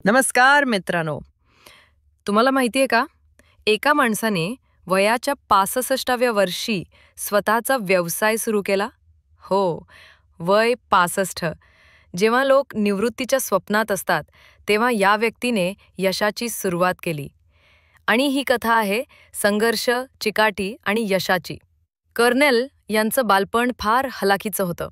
नमस्कार मित्रांनो. तुम्हाला माहिती आहे का? एका माणसाने वयाच्या 65व्या वर्षी स्वतःचा व्यवसाय सुरू केला. हो, वय 65. जेव्हा लोक निवृत्तीच्या स्वप्नात असतात, तेव्हा या व्यक्तीने यशाची सुरुवात केली. आणि ही कथा आहे संघर्ष, चिकाटी आणि यशाची. कर्नेल यांचं बालपण फार हलाखीचं होतं.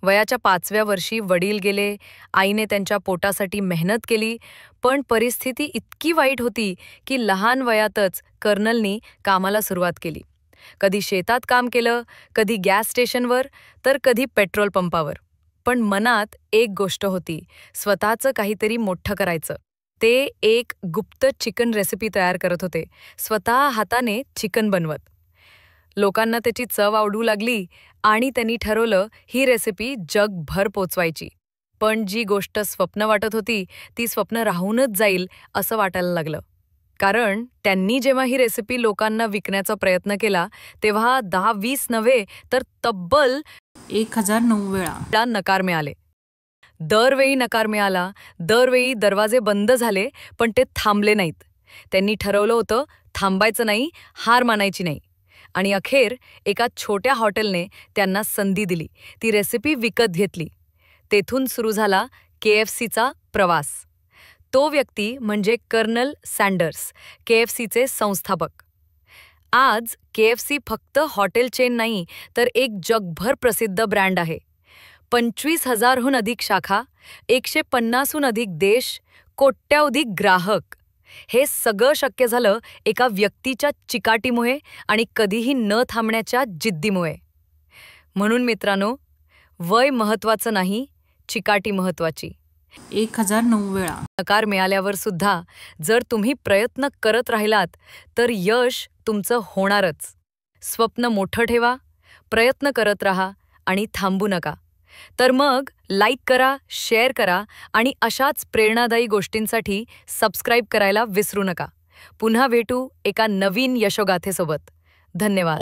वयाच्या 5व्या वर्षी वडील गेले, आईने त्यांच्या पोटासाठी मेहनत केली, पण परिस्थिती इतकी वाईट होती की लहान वयातच कर्नलनी कामाला सुरुवात केली. कधी शेतात काम केलं, कधी गॅस स्टेशनवर, तर कधी पेट्रोल पंपावर. पण मनात एक गोष्ट होती, स्वतःचं काहीतरी मोठं करायचं. ते एक गुप्त चिकन रेसिपी तयार करत होते, स्वतः हाताने चिकन बनवत. लोकांना त्याची चव आवडू लागली आणि त्यांनी ठरवलं ही रेसिपी जगभर पोचवायची. पण जी गोष्ट स्वप्न वाटत होती ती स्वप्न राहूनच जाईल असं वाटायला लागलं. कारण त्यांनी जेव्हा ही रेसिपी लोकांना विकण्याचा प्रयत्न केला तेव्हा 10-20 नव्हे तर तब्बल 1009 वेळा नकार मिळाले. दरवेळी नकार मिळाला, दरवेळी दरवाजे बंद झाले, पण ते थांबले नाहीत. त्यांनी ठरवलं होतं थांबायचं नाही, हार मानायची नाही. आणि अखेर एका छोट्या हॉटेलने त्यांना संधी दिली. ती रेसिपी विकत घेतली. तेथून सुरू झाला KFCचा प्रवास. तो व्यक्ती म्हणजे कर्नल सँडर्स, KFCचे संस्थापक. आज KFC फक्त हॉटेल चेन नाही तर एक जगभर प्रसिद्ध ब्रँड आहे. 25,000हून अधिक शाखा, 150हून अधिक देश, कोट्यावधी ग्राहक. हे सगळं शक्य झालं एका व्यक्तीच्या चिकाटीमुळे आणि कधीही न थांबण्याच्या जिद्दीमुळे. म्हणून मित्रांनो, वय महत्वाचं नाही, चिकाटी महत्वाची. 1009 वेळा नकार मिळाल्यावर सुद्धा जर तुम्ही प्रयत्न करत राहिलात तर यश तुमचं होणारच. स्वप्न मोठं ठेवा, प्रयत्न करत राहा आणि थांबू नका. तर मग लाईक करा, शेअर करा आणि अशाच प्रेरणादायी गोष्टींसाठी सबस्क्राईब करायला विसरू नका. पुन्हा भेटू एका नवीन यशोगाथेसोबत. धन्यवाद.